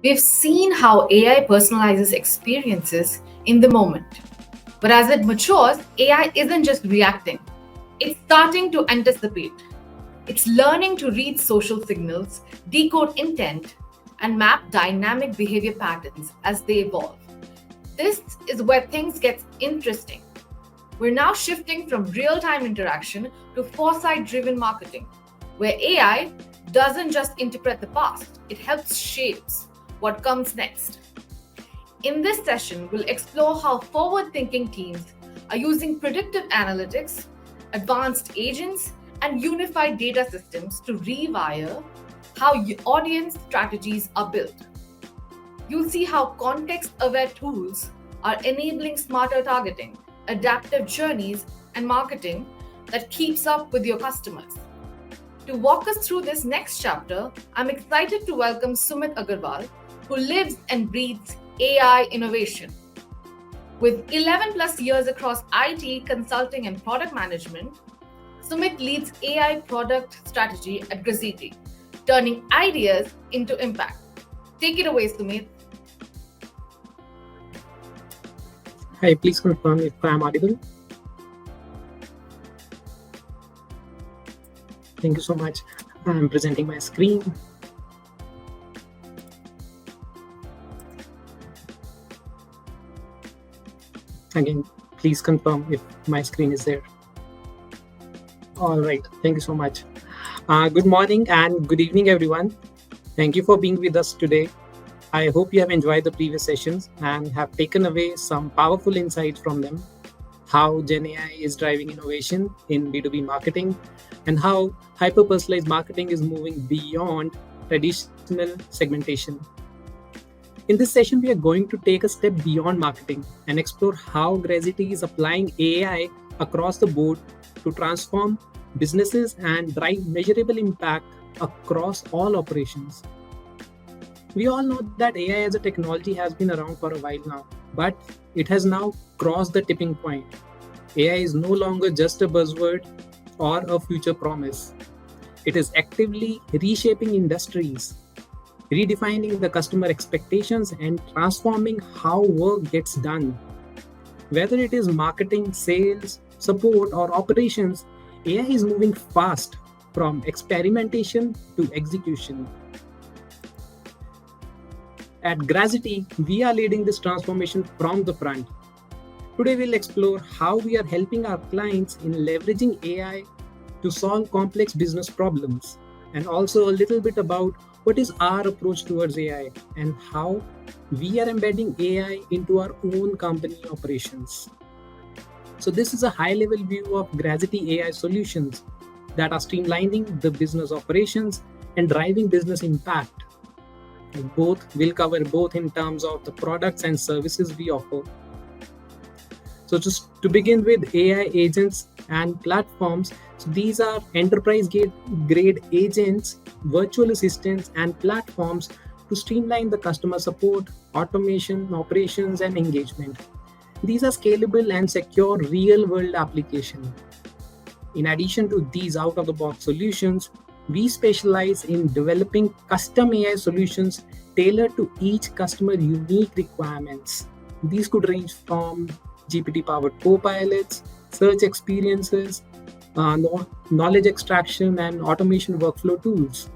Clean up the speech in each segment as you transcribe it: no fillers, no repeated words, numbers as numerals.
We've seen how AI personalizes experiences in the moment. But as it matures, AI isn't just reacting, it's starting to anticipate. It's learning to read social signals, decode intent, and map dynamic behavior patterns as they evolve. This is where things get interesting. We're now shifting from real time interaction to foresight driven marketing, where AI doesn't just interpret the past, it helps shapes what comes next. In this session, we'll explore how forward thinking teams are using predictive analytics, advanced agents, and unified data systems to rewire how audience strategies are built. You'll see how context aware tools are enabling smarter targeting, adaptive journeys, and marketing that keeps up with your customers. To walk us through this next chapter, I'm excited to welcome Sumit Aggarwal, who lives and breathes AI innovation. With 11 plus years across IT, consulting, and product management, Sumit leads AI product strategy at Grazitti, turning ideas into impact. Take it away, Sumit. Hi, please confirm if I am audible. Thank you so much. I'm presenting my screen. Again, please confirm if my screen is there. All right, thank you so much. Good morning and good evening, everyone. Thank you for being with us today. I hope you have enjoyed the previous sessions and have taken away some powerful insights from them. How Gen AI is driving innovation in B2B marketing and how hyper-personalized marketing is moving beyond traditional segmentation. In this session, we are going to take a step beyond marketing and explore how Grazitti is applying AI across the board to transform businesses and drive measurable impact across all operations. We all know that AI as a technology has been around for a while now, but it has now crossed the tipping point. AI is no longer just a buzzword or a future promise. It is actively reshaping industries, redefining the customer expectations, and transforming how work gets done. Whether it is marketing, sales, support, or operations, AI is moving fast from experimentation to execution. At Grazitti, we are leading this transformation from the front. Today, we'll explore how we are helping our clients in leveraging AI to solve complex business problems, and also a little bit about what is our approach towards AI and how we are embedding AI into our own company operations. So this is a high-level view of Grazitti AI solutions that are streamlining the business operations and driving business impact. We'll cover both in terms of the products and services we offer. So just to begin with AI agents and platforms, so these are enterprise grade agents, virtual assistants, and platforms to streamline the customer support, automation, operations, and engagement. These are scalable and secure real-world applications. In addition to these out-of-the-box solutions, we specialize in developing custom AI solutions tailored to each customer unique requirements. These could range from GPT-powered co-pilots, search experiences, knowledge extraction, and automation workflow tools.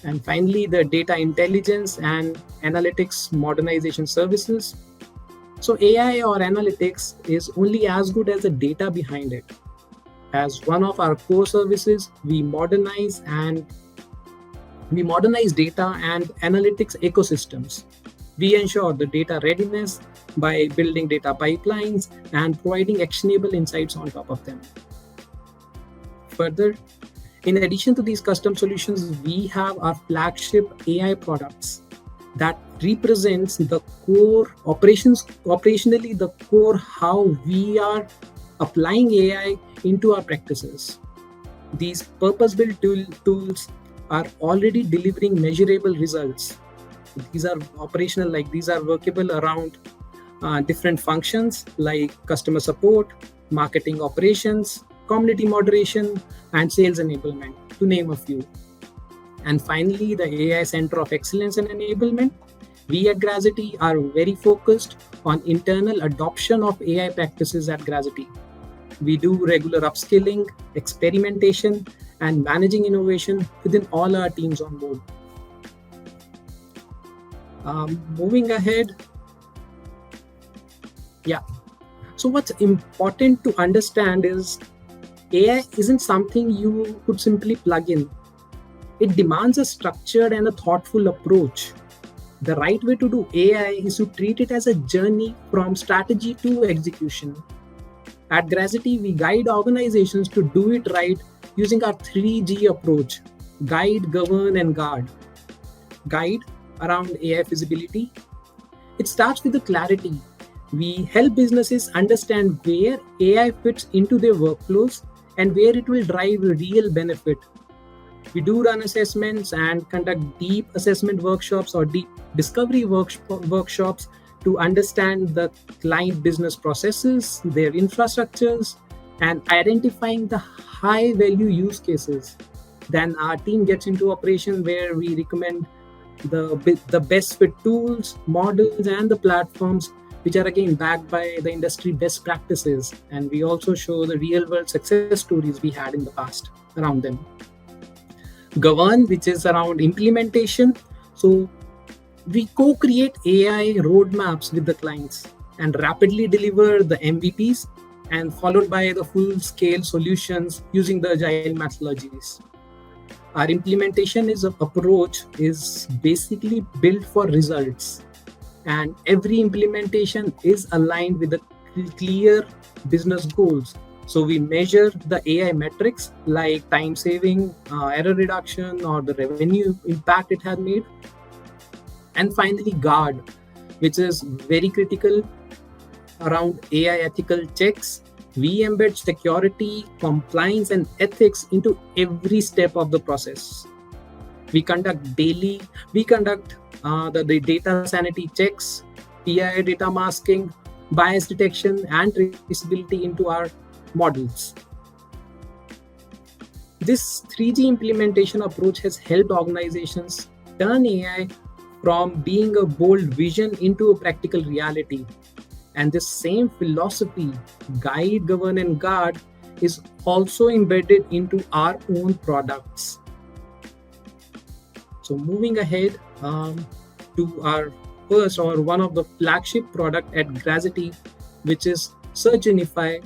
And finally, the data intelligence and analytics modernization services. So AI or analytics is only as good as the data behind it. As one of our core services, we modernize data and analytics ecosystems. We ensure the data readiness by building data pipelines and providing actionable insights on top of them. Further, in addition to these custom solutions, we have our flagship AI products that represents the core operationally the core how we are applying AI into our practices. These purpose-built tools are already delivering measurable results. These are operational, like these are workable around different functions like customer support, marketing operations, community moderation, and sales enablement, to name a few. And finally, the AI Center of Excellence and Enablement. We at Grazitti are very focused on internal adoption of AI practices at Grazitti. We do regular upskilling, experimentation, and managing innovation within all our teams on board. Moving ahead. Yeah. So what's important to understand is AI isn't something you could simply plug in. It demands a structured and a thoughtful approach. The right way to do AI is to treat it as a journey from strategy to execution. At Grazitti, we guide organizations to do it right using our 3G approach: guide, govern, and guard. Guide around AI feasibility. It starts with the clarity. We help businesses understand where AI fits into their workflows and where it will drive real benefit. We do run assessments and conduct deep assessment workshops or deep discovery workshops to understand the client business processes, their infrastructures, and identifying the high value use cases. Then our team gets into operation where we recommend the best fit tools, models, and the platforms which are again backed by the industry best practices. And we also show the real world success stories we had in the past around them. Govern, which is around implementation. So we co-create AI roadmaps with the clients and rapidly deliver the MVPs and followed by the full-scale solutions using the agile methodologies. Our implementation approach is basically built for results, and every implementation is aligned with the clear business goals. So we measure the AI metrics like time saving, error reduction, or the revenue impact it has made. And finally, guard, which is very critical around AI ethical checks. We embed security, compliance, and ethics into every step of the process. We conduct the data sanity checks, PII data masking, bias detection, and traceability into our models. This 3G implementation approach has helped organizations turn AI from being a bold vision into a practical reality. And this same philosophy, guide, govern, and guard, is also embedded into our own products. So moving ahead to our first or one of the flagship product at Grazitti, which is SearchUnify.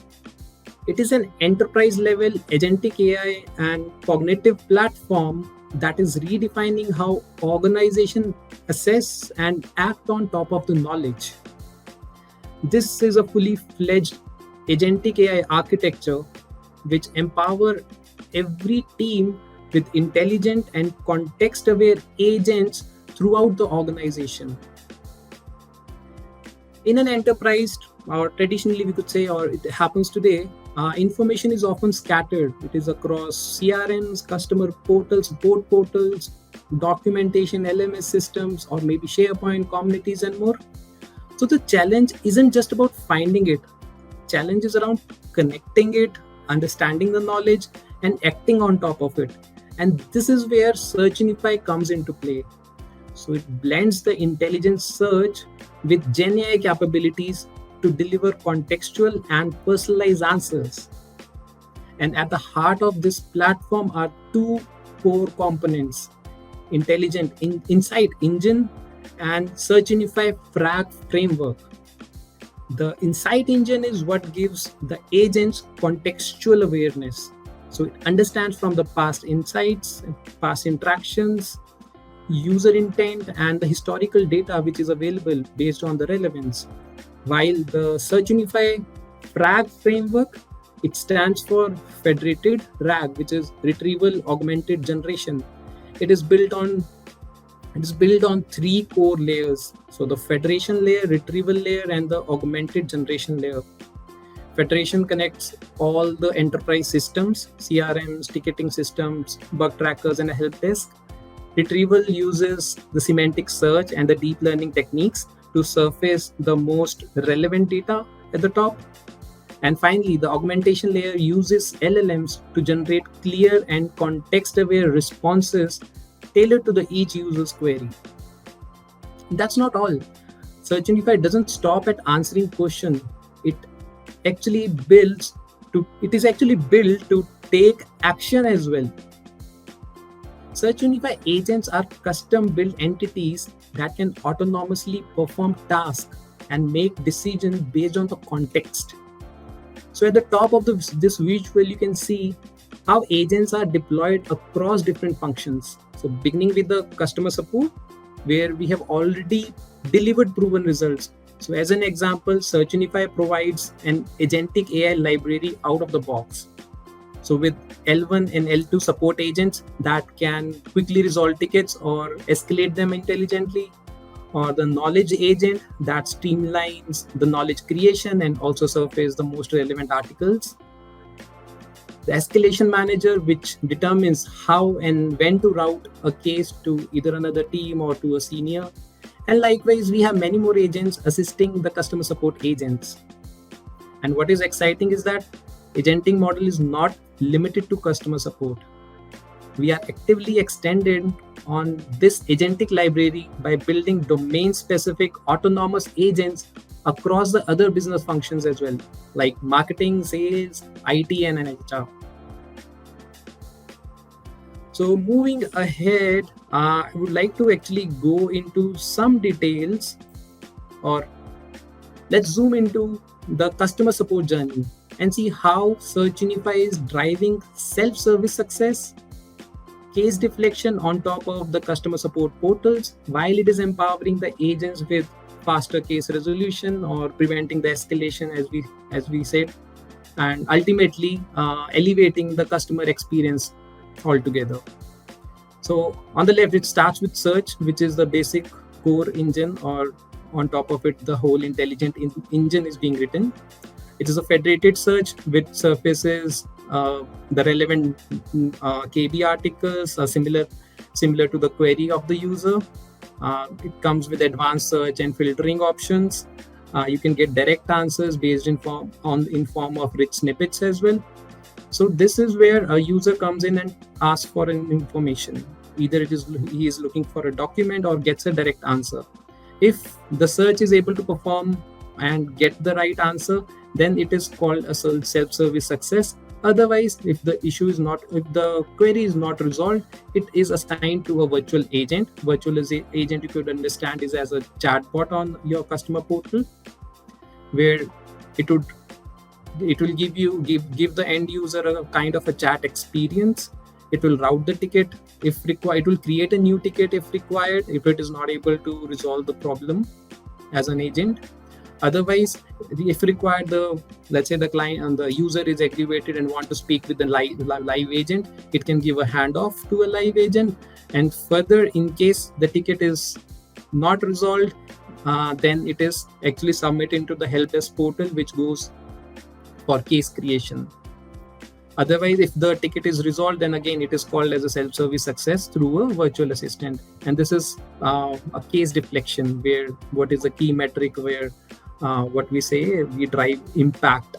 It is an enterprise-level agentic AI and cognitive platform that is redefining how organizations assess and act on top of the knowledge. This is a fully fledged agentic AI architecture which empower every team with intelligent and context-aware agents throughout the organization. In an enterprise, or traditionally we could say, or it happens today, information is often scattered. It is across CRMs, customer portals, support portals, documentation, LMS systems, or maybe SharePoint communities and more. So the challenge isn't just about finding it. Challenge is around connecting it, understanding the knowledge, and acting on top of it. And this is where SearchUnify comes into play. So it blends the intelligent search with GenAI capabilities to deliver contextual and personalized answers. And at the heart of this platform are two core components: Intelligent Insight Engine and SearchUnify Frag Framework. The Insight Engine is what gives the agents contextual awareness. So it understands from the past insights, past interactions, user intent, and the historical data which is available based on the relevance. While the SearchUnify Frag Framework, it stands for Federated RAG, which is Retrieval Augmented Generation. It is built on three core layers. So the federation layer, retrieval layer, and the augmented generation layer. Federation connects all the enterprise systems, CRMs, ticketing systems, bug trackers, and a help desk. Retrieval uses the semantic search and the deep learning techniques to surface the most relevant data at the top. And finally, the augmentation layer uses LLMs to generate clear and context-aware responses tailored to each user's query. that's not all. SearchUnify doesn't stop at answering question. It is actually built to take action as well. SearchUnify agents are custom-built entities that can autonomously perform tasks and make decisions based on the context. So at the top of this visual, you can see how agents are deployed across different functions. So beginning with the customer support, where we have already delivered proven results. So as an example, SearchUnify provides an agentic AI library out of the box. So with L1 and L2 support agents that can quickly resolve tickets or escalate them intelligently, or the knowledge agent that streamlines the knowledge creation and also surface the most relevant articles. The escalation manager, which determines how and when to route a case to either another team or to a senior. And likewise, we have many more agents assisting the customer support agents. And what is exciting is that agenting model is not limited to customer support. We are actively extended on this agentic library by building domain-specific autonomous agents across the other business functions as well, like marketing, sales, IT, and HR. So moving ahead, I would like to actually go into some details, or let's zoom into the customer support journey and see how SearchUnify is driving self-service success, case deflection on top of the customer support portals, while it is empowering the agents with faster case resolution or preventing the escalation, as we said, and ultimately elevating the customer experience altogether. So on the left, it starts with search, which is the basic core engine, or on top of it, the whole intelligent engine is being written. It is a federated search which surfaces the relevant KB articles, similar to the query of the user. It comes with advanced search and filtering options. You can get direct answers based in form of rich snippets as well. So this is where a user comes in and asks for an information. Either he is looking for a document or gets a direct answer. If the search is able to perform and get the right answer, then it is called a self-service success. Otherwise, if the query is not resolved, it is assigned to a virtual agent. Virtual agent, you could understand, is as a chatbot on your customer portal, where it will give the end user a kind of a chat experience. It will route the ticket if required. It will create a new ticket if required, if it is not able to resolve the problem as an agent. Otherwise, if required, let's say the client and the user is aggravated and want to speak with the live agent, it can give a handoff to a live agent. And further, in case the ticket is not resolved, then it is actually submitted into the help desk portal, which goes for case creation. Otherwise, if the ticket is resolved, then again it is called as a self-service success through a virtual assistant. And this is a case deflection, where what is the key metric where what we say we drive impact.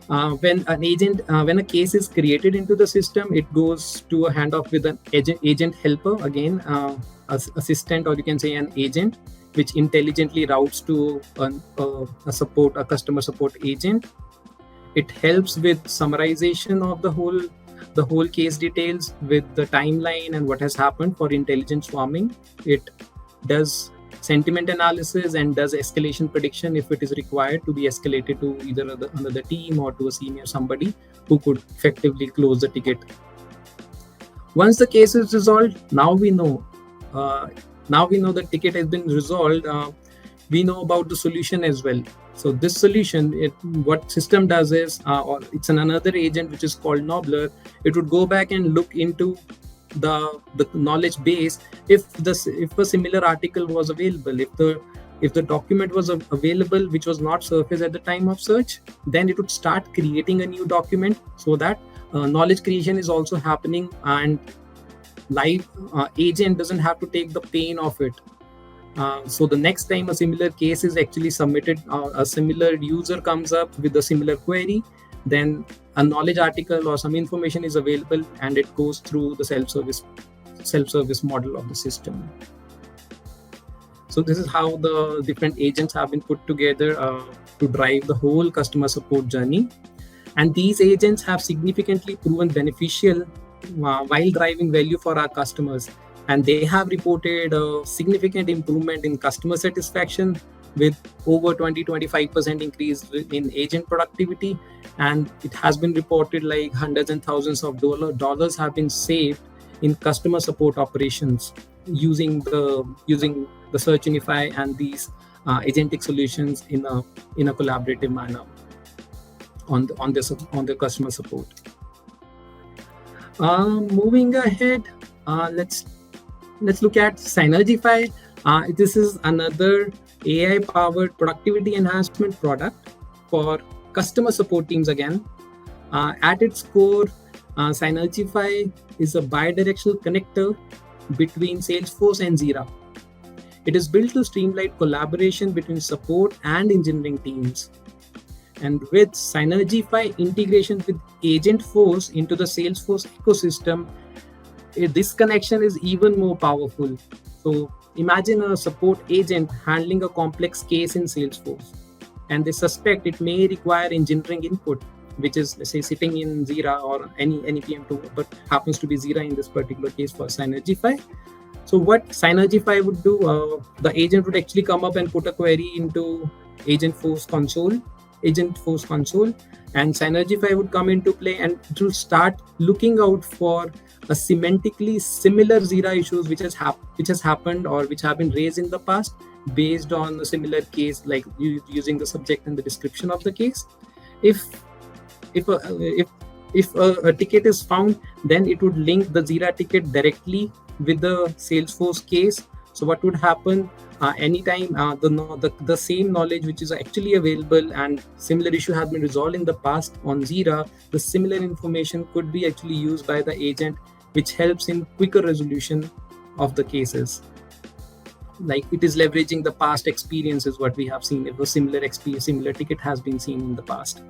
When a case is created into the system, it goes to a handoff with an agent helper, again assistant, or you can say an agent, which intelligently routes to a customer support agent. It helps with summarization of the whole case details with the timeline and what has happened for intelligent swarming. It does sentiment analysis and does escalation prediction if it is required to be escalated to either another team or to a senior somebody who could effectively close the ticket. Once the case is resolved, now we know the ticket has been resolved. We know about the solution as well. So this solution, what system does is, or it's another agent which is called Nobler. It would go back and look into the knowledge base if a similar article was available, if the document was available which was not surfaced at the time of search, then it would start creating a new document, so that knowledge creation is also happening, and live agent doesn't have to take the pain of it. So the next time a similar case is actually submitted, a similar user comes up with a similar query, then a knowledge article or some information is available, and it goes through the self-service model of the system. So this is how the different agents have been put together to drive the whole customer support journey. And these agents have significantly proven beneficial while driving value for our customers. And they have reported a significant improvement in customer satisfaction with over 20-25% increase in agent productivity. And it has been reported like hundreds and thousands of dollars have been saved in customer support operations using the SearchUnify and these agentic solutions in a collaborative manner on the customer support. Moving ahead, let's look at Sinergify. This is another AI-powered productivity enhancement product for customer support teams again. At its core, Sinergify is a bidirectional connector between Salesforce and Jira. It is built to streamline collaboration between support and engineering teams. And with Sinergify integration with Agentforce into the Salesforce ecosystem, this connection is even more powerful. So imagine a support agent handling a complex case in Salesforce, and they suspect it may require engineering input, which is, let's say, sitting in Jira or any PM tool, but happens to be Jira in this particular case for Sinergify. So what Sinergify would do, the agent would actually come up and put a query into Agentforce console, and Sinergify would come into play and it will start looking out for a semantically similar Jira issues which has happened or which have been raised in the past based on a similar case, like using the subject and the description of the case. If a ticket is found, then it would link the Jira ticket directly with the Salesforce case. So what would happen anytime the same knowledge which is actually available and similar issue has been resolved in the past on Jira, the similar information could be actually used by the agent, which helps in quicker resolution of the cases. Like it is leveraging the past experiences what we have seen if a similar ticket has been seen in the past.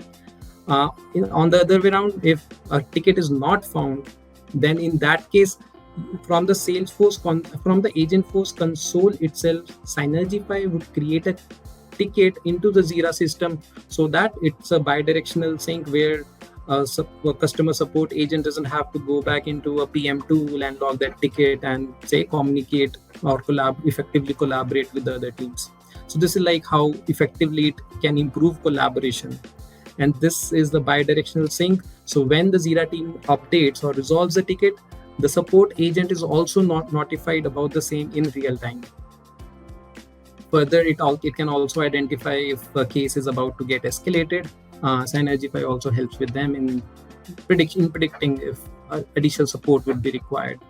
On the other way around, if a ticket is not found, then in that case, from the from the Agentforce console itself, Sinergify would create a ticket into the Jira system so that it's a bidirectional sync where a customer support agent doesn't have to go back into a PM tool and log that ticket and say communicate or effectively collaborate with the other teams. So this is like how effectively it can improve collaboration. And this is the bidirectional sync. So when the Jira team updates or resolves the ticket, the support agent is also not notified about the same in real time. Further, it can also identify if a case is about to get escalated. Sinergify also helps with them in predicting if additional support would be required.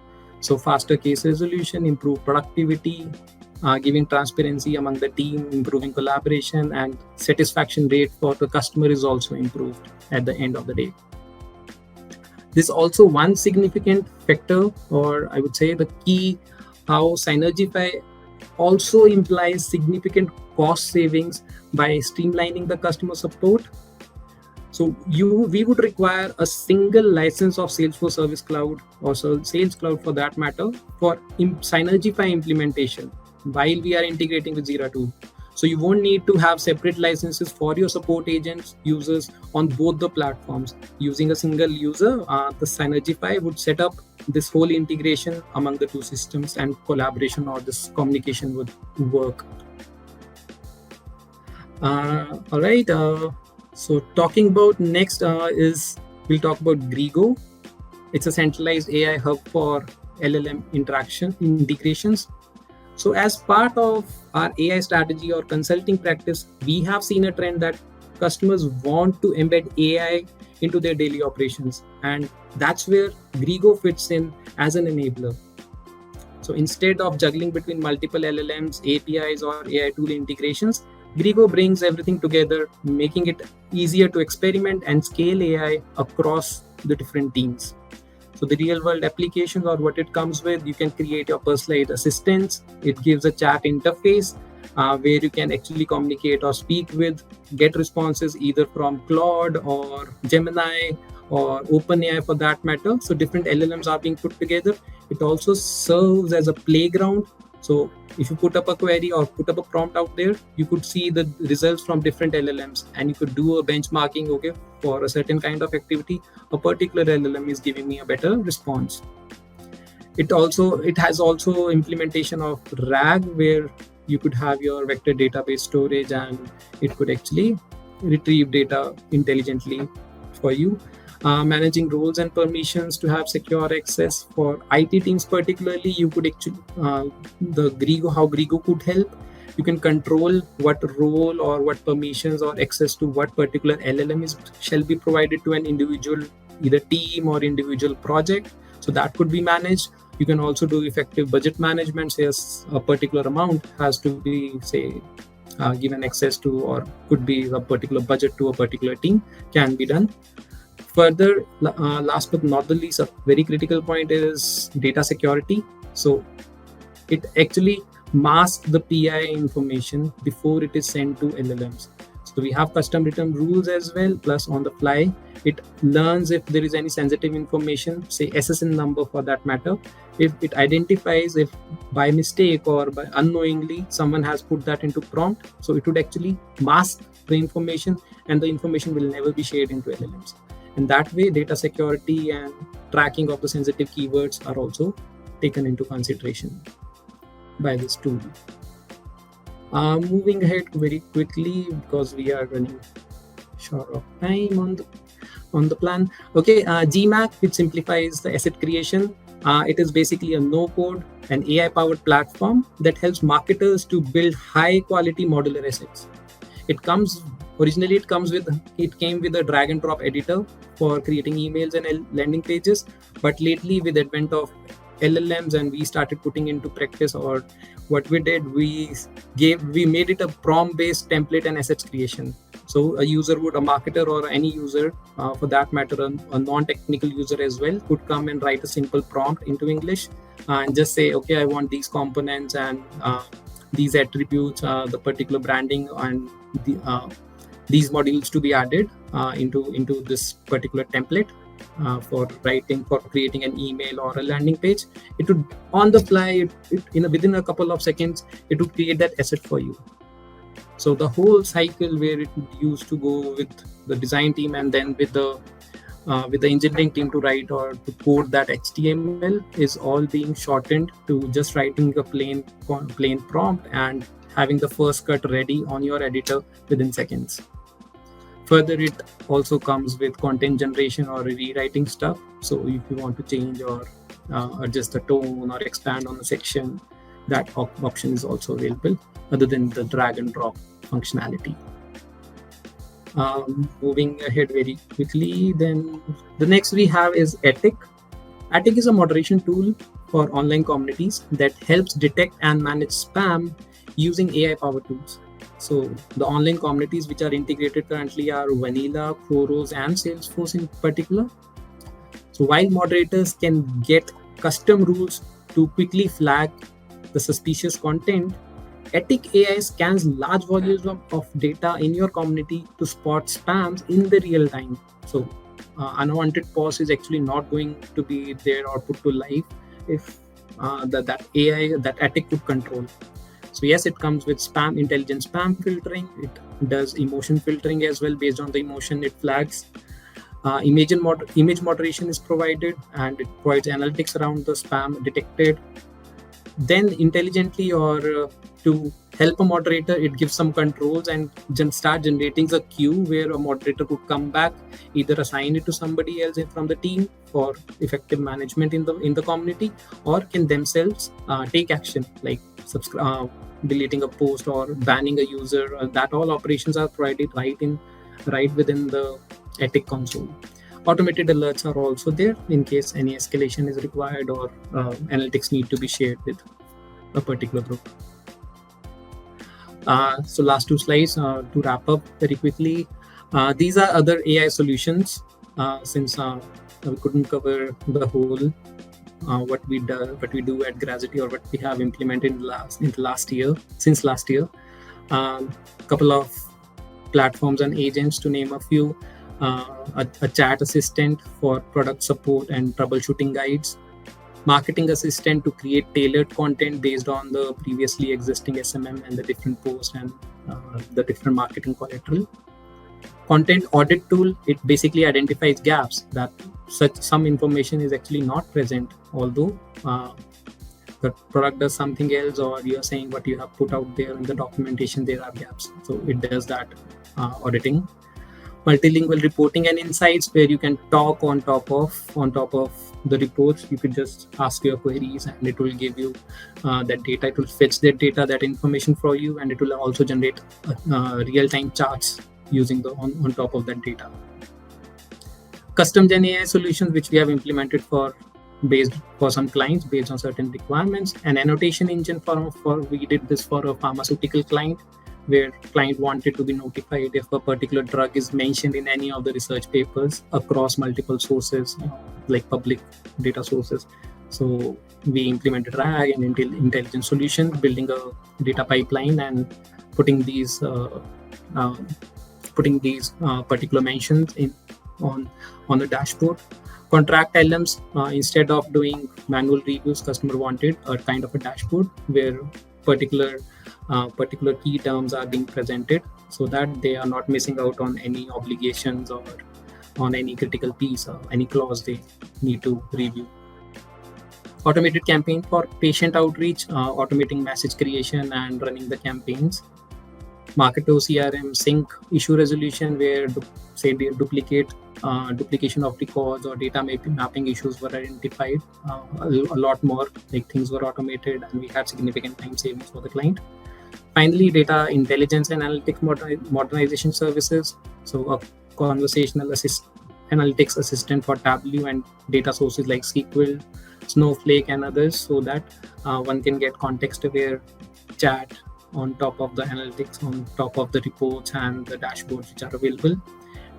So faster case resolution, improved productivity, giving transparency among the team, improving collaboration, and satisfaction rate for the customer is also improved at the end of the day. This is also one significant factor, or I would say the key, how Sinergify also implies significant cost savings by streamlining the customer support. So we would require a single license of Salesforce Service Cloud or Sales Cloud for that matter for Sinergify implementation while we are integrating with Jira tool. So you won't need to have separate licenses for your support agents users on both the platforms. Using a single user, the Sinergify would set up this whole integration among the two systems and collaboration or this communication would work. All right. So talking about next we'll talk about Grigo. It's a centralized AI hub for LLM integrations. So as part of our AI strategy or consulting practice, we have seen a trend that customers want to embed AI into their daily operations. And that's where Grigo fits in as an enabler. So instead of juggling between multiple LLMs, APIs, or AI tool integrations, Grigo brings everything together, making it easier to experiment and scale AI across the different teams. So the real world applications or what it comes with, you can create your personalized assistants. It gives a chat interface where you can actually communicate or speak with, get responses either from Claude or Gemini or OpenAI for that matter. So different LLMs are being put together. It also serves as a playground So if you put up a query or put up a prompt out there, you could see the results from different LLMs, and you could do a benchmarking. Okay, for a certain kind of activity, a particular LLM is giving me a better response. It has also implementation of RAG, where you could have your vector database storage, and it could actually retrieve data intelligently for you. Managing roles and permissions to have secure access for IT teams, particularly, you could actually how Grigo could help. You can control what role or what permissions or access to what particular LLM shall be provided to an individual, either team or individual project. So that could be managed. You can also do effective budget management. Say a particular amount has to be, given access to, or could be a particular budget to a particular team, can be done. Further, last but not the least, a very critical point is data security. So it actually masks the PI information before it is sent to LLMs. So we have custom written rules as well, plus on the fly, it learns if there is any sensitive information, say SSN number for that matter. If it identifies if by mistake or by unknowingly someone has put that into prompt, so it would actually mask the information, and the information will never be shared into LLMs. And that way, data security and tracking of the sensitive keywords are also taken into consideration by this tool. Moving ahead very quickly, because we are running short of time on the plan. Okay, GMAQ, which simplifies the asset creation. It is basically a no-code, an AI-powered platform that helps marketers to build high-quality modular assets. Originally, it came with a drag and drop editor for creating emails and landing pages. But lately, with the advent of LLMs, and we started putting into practice, or what we did, we made it a prompt-based template and assets creation. So a marketer or any user, for that matter, a non-technical user as well, could come and write a simple prompt into English and just say, okay, I want these components and these attributes, the particular branding, and these modules to be added into this particular template for creating an email or a landing page. It would, on the fly, within a couple of seconds, it would create that asset for you. So the whole cycle where it used to go with the design team and then with the engineering team to write or to code that HTML is all being shortened to just writing a plain prompt and having the first cut ready on your editor within seconds. Further, it also comes with content generation or rewriting stuff. So if you want to change or adjust the tone or expand on a section, that option is also available, other than the drag and drop functionality. Moving ahead very quickly, then the next we have is Attic. Attic is a moderation tool for online communities that helps detect and manage spam using AI-powered tools. So the online communities which are integrated currently are Vanilla, Khoros, and Salesforce in particular. So while moderators can get custom rules to quickly flag the suspicious content, Attic AI scans large volumes of data in your community to spot spams in the real time. So unwanted posts is actually not going to be there or put to life if that AI, that Attic could control. So yes, it comes with intelligent spam filtering. It does emotion filtering as well. Based on the emotion it flags. Image moderation is provided, and it provides analytics around the spam detected. Then intelligently, or to help a moderator, it gives some controls and start generating a queue where a moderator could come back, either assign it to somebody else from the team for effective management in the community, or can themselves take action like deleting a post or banning a user. That all operations are provided right within the Attic console. Automated alerts are also there in case any escalation is required or analytics need to be shared with a particular group. So last two slides to wrap up very quickly. These are other AI solutions, since we couldn't cover the whole what we do at Grazitti or what we have implemented since last year. Couple of platforms and agents, to name a few. A chat assistant for product support and troubleshooting guides. marketing assistant to create tailored content based on the previously existing SMM and the different posts and the different marketing collateral. Content audit tool, it basically identifies gaps that some information is actually not present, although the product does something else, or you're saying what you have put out there in the documentation, there are gaps. So it does that auditing. Multilingual reporting and insights, where you can talk on top of the reports. You could just ask your queries and it will give you that data. It will fetch that data, that information for you, and it will also generate real-time charts using on top of that data. Custom Gen AI solutions, which we have implemented for some clients based on certain requirements. An annotation engine we did this for a pharmaceutical client, where client wanted to be notified if a particular drug is mentioned in any of the research papers across multiple sources, like public data sources. So we implemented RAG and intelligent solution, building a data pipeline and putting these particular mentions on the dashboard. Contract LMs, instead of doing manual reviews, customer wanted a kind of a dashboard where particular key terms are being presented, so that they are not missing out on any obligations or on any critical piece or any clause they need to review. Automated campaign for patient outreach, automating message creation and running the campaigns. Marketo CRM sync issue resolution, where duplication of records or data mapping issues were identified. A lot more, like things were automated, and we had significant time savings for the client. Finally, data intelligence and analytics modernization services. So a conversational analytics assistant for Tableau and data sources like SQL, Snowflake, and others, so that one can get context-aware chat on top of the analytics, on top of the reports and the dashboards which are available.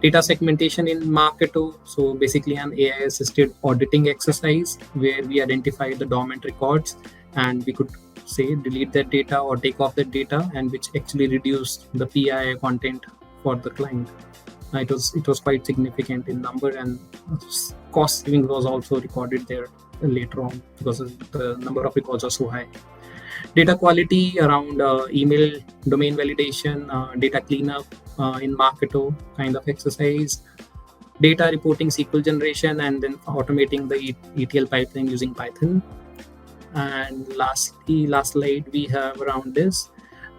Data segmentation in Marketo, so basically an AI-assisted auditing exercise where we identify the dormant records and we could say delete that data or take off that data, and which actually reduced the PII content for the client. It was quite significant in number, and cost saving was also recorded there later on because the number of records are so high. Data quality around email domain validation, data cleanup in Marketo kind of exercise, data reporting SQL generation, and then automating the ETL pipeline using Python. And lastly, last slide we have around this,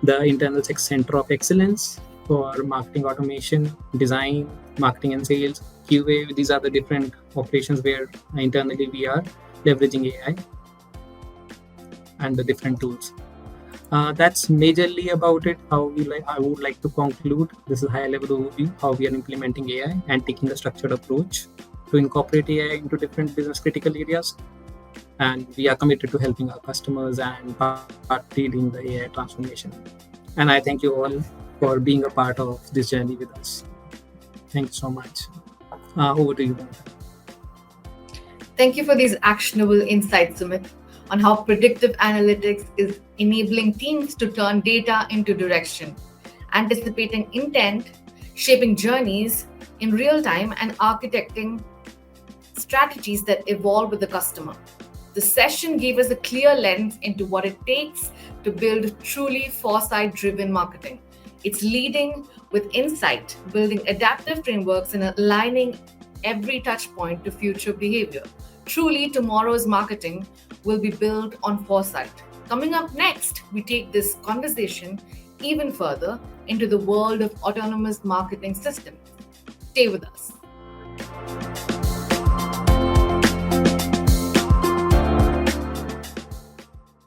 the internal center of excellence for marketing automation, design, marketing and sales, QA. These are the different operations where internally we are leveraging AI and the different tools. That's majorly about it. I would like to conclude. This is a high-level overview how we are implementing AI and taking a structured approach to incorporate AI into different business critical areas. And we are committed to helping our customers and leading the AI transformation. And I thank you all for being a part of this journey with us. Thanks so much. Over to you, Bhavita. Thank you for these actionable insights, Sumit, on how predictive analytics is enabling teams to turn data into direction, anticipating intent, shaping journeys in real time, and architecting strategies that evolve with the customer. The session gave us a clear lens into what it takes to build truly foresight-driven marketing. It's leading with insight, building adaptive frameworks, and aligning every touch point to future behavior. Truly, tomorrow's marketing will be built on foresight. Coming up next, we take this conversation even further into the world of autonomous marketing systems. Stay with us.